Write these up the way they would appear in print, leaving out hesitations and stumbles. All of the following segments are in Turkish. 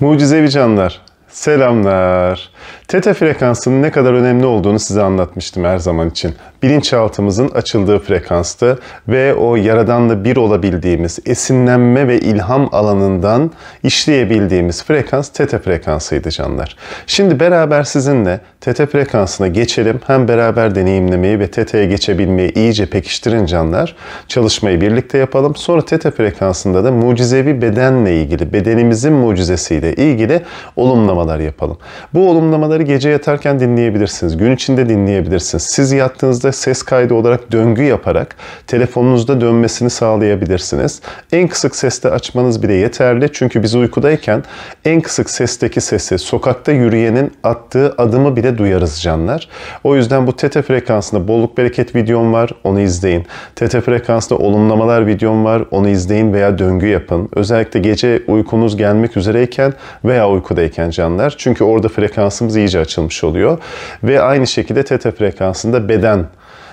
Mucizevi canlar, selamlar. Teta frekansının ne kadar önemli olduğunu size anlatmıştım her zaman için. Bilinçaltımızın açıldığı frekanstı ve o Yaradan'la bir olabildiğimiz, esinlenme ve ilham alanından işleyebildiğimiz frekans teta frekansıydı canlar. Şimdi beraber sizinle teta frekansına geçelim. Hem beraber deneyimlemeyi ve teta'ya geçebilmeyi iyice pekiştirin canlar. Çalışmayı birlikte yapalım. Sonra teta frekansında da mucizevi bedenle ilgili, bedenimizin mucizesiyle ilgili olumlamalar yapalım. Bu olumlamaları gece yatarken dinleyebilirsiniz. Gün içinde dinleyebilirsiniz. Siz yattığınızda ses kaydı olarak döngü yaparak telefonunuzda dönmesini sağlayabilirsiniz. En kısık seste açmanız bile yeterli. Çünkü biz uykudayken en kısık sesteki sesi, sokakta yürüyenin attığı adımı bile duyarız canlar. O yüzden bu teta frekansında bolluk bereket videom var. Onu izleyin. Teta frekansında olumlamalar videom var. Onu izleyin veya döngü yapın. Özellikle gece uykunuz gelmek üzereyken veya uykudayken canlar. Çünkü orada frekansımız iyice açılmış oluyor. Ve aynı şekilde teta frekansında beden,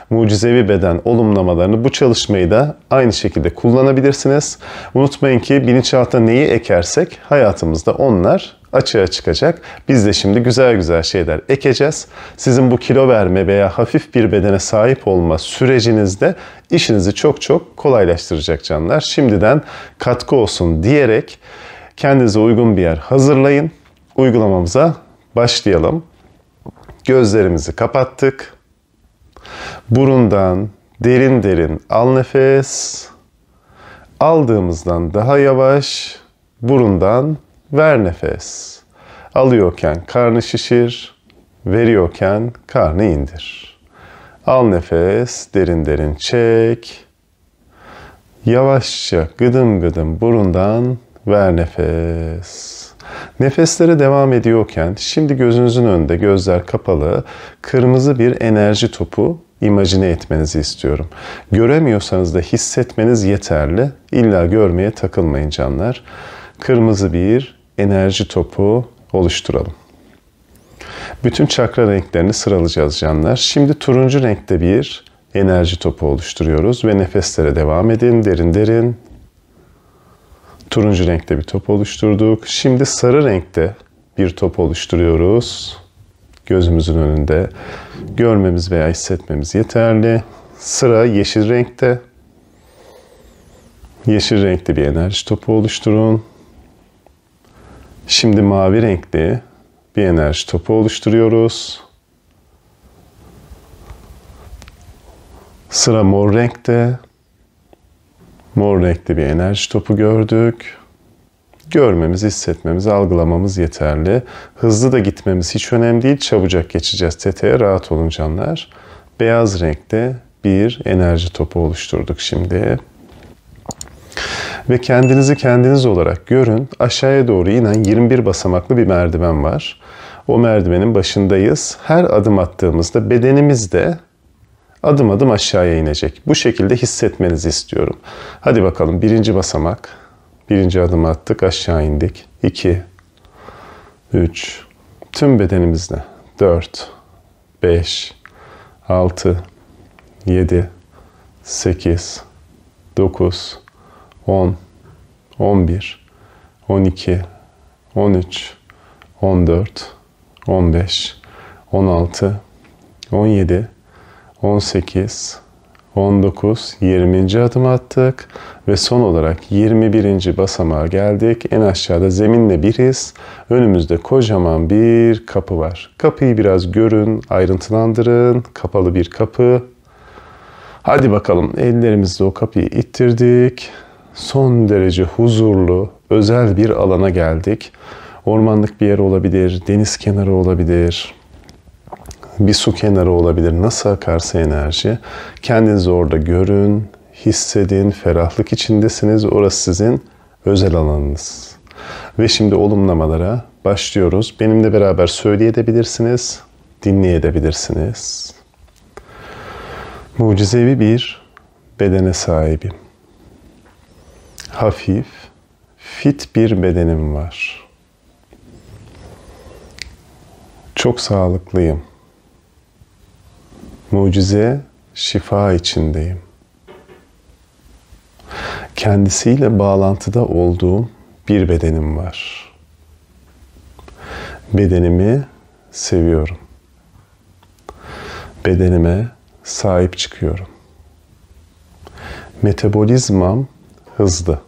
mucizevi beden olumlamalarını, bu çalışmayı da aynı şekilde kullanabilirsiniz. Unutmayın ki bilinçaltına neyi ekersek hayatımızda onlar açığa çıkacak. Biz de şimdi güzel güzel şeyler ekeceğiz. Sizin bu kilo verme veya hafif bir bedene sahip olma sürecinizde işinizi çok çok kolaylaştıracak canlar. Şimdiden katkı olsun diyerek kendinize uygun bir yer hazırlayın. Uygulamamıza başlayalım. Gözlerimizi kapattık. Burundan derin derin al nefes. Aldığımızdan daha yavaş burundan ver nefes. Alıyorken karnı şişir, veriyorken karnı indir. Al nefes, derin derin çek. Yavaşça gıdım gıdım burundan ver nefes. Nefeslere devam ediyorken şimdi gözünüzün önünde, gözler kapalı, kırmızı bir enerji topu imajine etmenizi istiyorum. Göremiyorsanız da hissetmeniz yeterli. İlla görmeye takılmayın canlar. Kırmızı bir enerji topu oluşturalım. Bütün çakra renklerini sıralayacağız canlar. Şimdi turuncu renkte bir enerji topu oluşturuyoruz ve nefeslere devam edin. Derin derin. Turuncu renkte bir top oluşturduk. Şimdi sarı renkte bir top oluşturuyoruz. Gözümüzün önünde. Görmemiz veya hissetmemiz yeterli. Sıra yeşil renkte. Yeşil renkte bir enerji topu oluşturun. Şimdi mavi renkli bir enerji topu oluşturuyoruz. Sıra mor renkte. Mor renkli bir enerji topu gördük. Görmemiz, hissetmemiz, algılamamız yeterli. Hızlı da gitmemiz hiç önemli değil. Çabucak geçeceğiz teta'ya. Rahat olun canlar. Beyaz renkte bir enerji topu oluşturduk şimdi. Ve kendinizi kendiniz olarak görün. Aşağıya doğru inen 21 basamaklı bir merdiven var. O merdivenin başındayız. Her adım attığımızda bedenimiz de adım adım aşağıya inecek. Bu şekilde hissetmenizi istiyorum. Hadi bakalım, birinci basamak. Birinci adım attık, aşağı indik. 2, 3, tüm bedenimizle. 4, 5, 6, 7, 8, 9, 10, 11, 12, 13, 14, 15, 16, 17, 18, 19, 20. adım attık ve son olarak 21. basamağa geldik. En aşağıda zeminle biriz. Önümüzde kocaman bir kapı var. Kapıyı biraz görün, ayrıntılandırın. Kapalı bir kapı. Hadi bakalım, ellerimizle o kapıyı ittirdik. Son derece huzurlu, özel bir alana geldik. Ormanlık bir yer olabilir, deniz kenarı olabilir, bir su kenarı olabilir. Nasıl akarsa enerji. Kendinizi orada görün, hissedin, ferahlık içindesiniz. Orası sizin özel alanınız. Ve şimdi olumlamalara başlıyoruz. Benimle beraber söyleyebilirsiniz, dinleyebilirsiniz. Mucizevi bir bedene sahibim. Hafif, fit bir bedenim var. Çok sağlıklıyım. Mucize, şifa içindeyim. Kendisiyle bağlantıda olduğum bir bedenim var. Bedenimi seviyorum. Bedenime sahip çıkıyorum. Metabolizmam hızlı.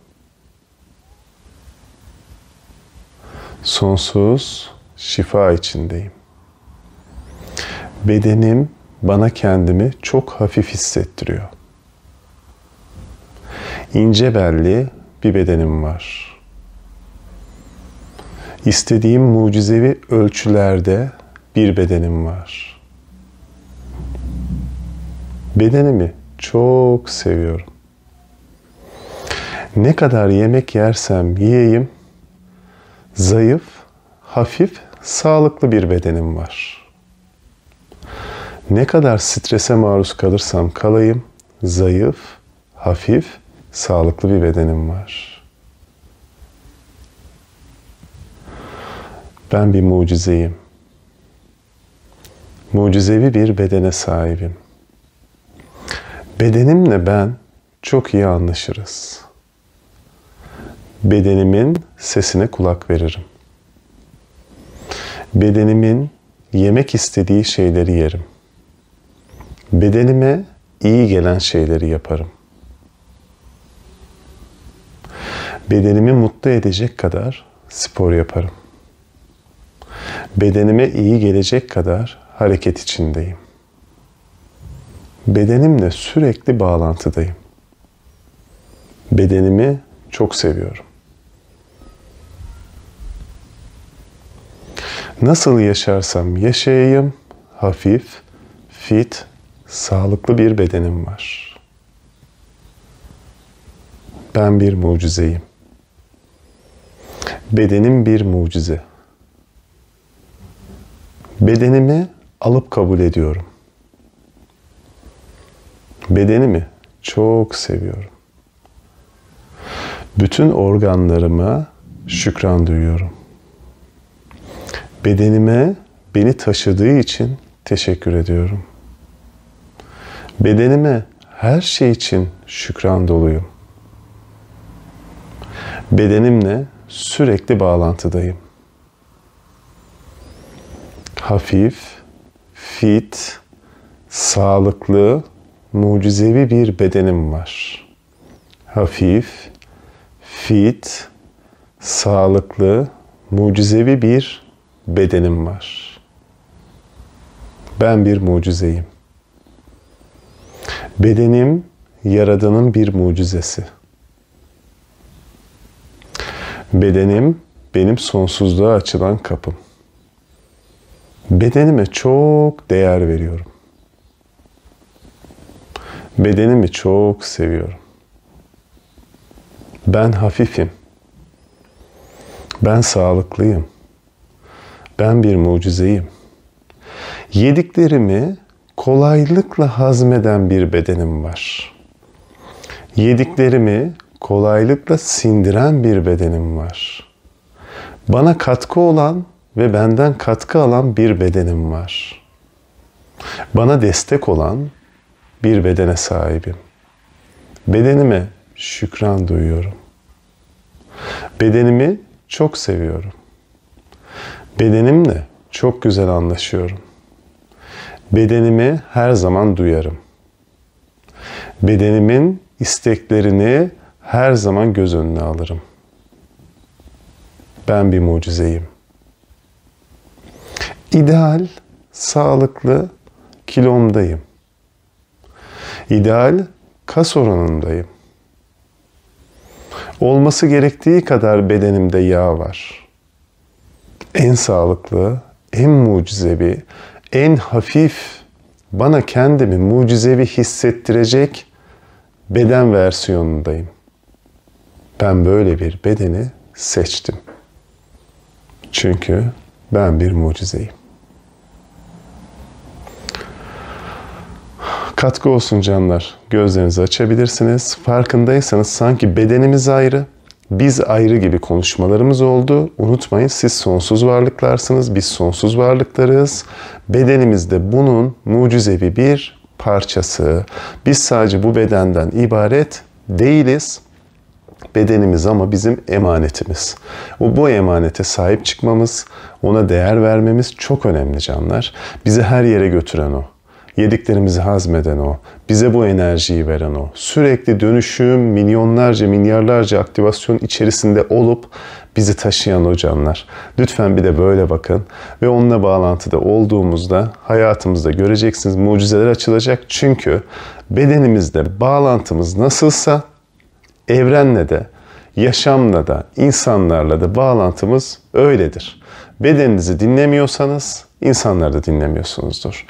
Sonsuz şifa içindeyim. Bedenim bana kendimi çok hafif hissettiriyor. İnce belli bir bedenim var. İstediğim mucizevi ölçülerde bir bedenim var. Bedenimi çok seviyorum. Ne kadar yemek yersem yiyeyim, zayıf, hafif, sağlıklı bir bedenim var. Ne kadar strese maruz kalırsam kalayım, zayıf, hafif, sağlıklı bir bedenim var. Ben bir mucizeyim. Mucizevi bir bedene sahibim. Bedenimle ben çok iyi anlaşırız. Bedenimin sesine kulak veririm. Bedenimin yemek istediği şeyleri yerim. Bedenime iyi gelen şeyleri yaparım. Bedenimi mutlu edecek kadar spor yaparım. Bedenime iyi gelecek kadar hareket içindeyim. Bedenimle sürekli bağlantıdayım. Bedenimi çok seviyorum. Nasıl yaşarsam yaşayayım, hafif, fit, sağlıklı bir bedenim var. Ben bir mucizeyim. Bedenim bir mucize. Bedenimi alıp kabul ediyorum. Bedenimi çok seviyorum. Bütün organlarıma şükran duyuyorum. Bedenime beni taşıdığı için teşekkür ediyorum. Bedenime her şey için şükran doluyum. Bedenimle sürekli bağlantıdayım. Hafif, fit, sağlıklı, mucizevi bir bedenim var. Hafif, fit, sağlıklı, mucizevi bir bedenim var. Ben bir mucizeyim. Bedenim Yaradan'ın bir mucizesi. Bedenim benim sonsuzluğa açılan kapım. Bedenime çok değer veriyorum. Bedenimi çok seviyorum. Ben hafifim. Ben sağlıklıyım. Ben bir mucizeyim. Yediklerimi kolaylıkla hazmeden bir bedenim var. Yediklerimi kolaylıkla sindiren bir bedenim var. Bana katkı olan ve benden katkı alan bir bedenim var. Bana destek olan bir bedene sahibim. Bedenime şükran duyuyorum. Bedenimi çok seviyorum. Bedenimle çok güzel anlaşıyorum. Bedenimi her zaman duyarım. Bedenimin isteklerini her zaman göz önüne alırım. Ben bir mucizeyim. İdeal, sağlıklı kilomdayım. İdeal kas oranındayım. Olması gerektiği kadar bedenimde yağ var. En sağlıklı, en mucizevi, en hafif, bana kendimi mucizevi hissettirecek beden versiyonundayım. Ben böyle bir bedeni seçtim. Çünkü ben bir mucizeyim. Katkı olsun canlar. Gözlerinizi açabilirsiniz. Farkındaysanız sanki bedenimiz ayrı, biz ayrı gibi konuşmalarımız oldu. Unutmayın, siz sonsuz varlıklarsınız, biz sonsuz varlıklarız. Bedenimiz de bunun mucizevi bir parçası. Biz sadece bu bedenden ibaret değiliz. Bedenimiz ama bizim emanetimiz. Bu emanete sahip çıkmamız, ona değer vermemiz çok önemli canlar. Bizi her yere götüren o. Yediklerimizi hazmeden o. Bize bu enerjiyi veren o. Sürekli dönüşüm, milyonlarca, milyarlarca aktivasyon içerisinde olup bizi taşıyan o canlar. Lütfen bir de böyle bakın. Ve onunla bağlantıda olduğumuzda hayatımızda göreceksiniz, mucizeler açılacak. Çünkü bedenimizde bağlantımız nasılsa evrenle de, yaşamla da, insanlarla da bağlantımız öyledir. Bedeninizi dinlemiyorsanız insanları da dinlemiyorsunuzdur.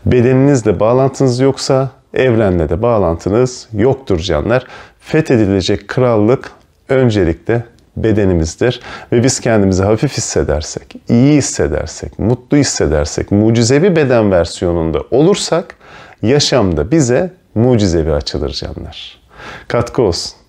Bedeninizle bağlantınız yoksa evrenle de bağlantınız yoktur canlar. Fethedilecek krallık öncelikle bedenimizdir. Ve biz kendimizi hafif hissedersek, iyi hissedersek, mutlu hissedersek, mucizevi beden versiyonunda olursak yaşamda bize mucizevi açılır canlar. Katkı olsun.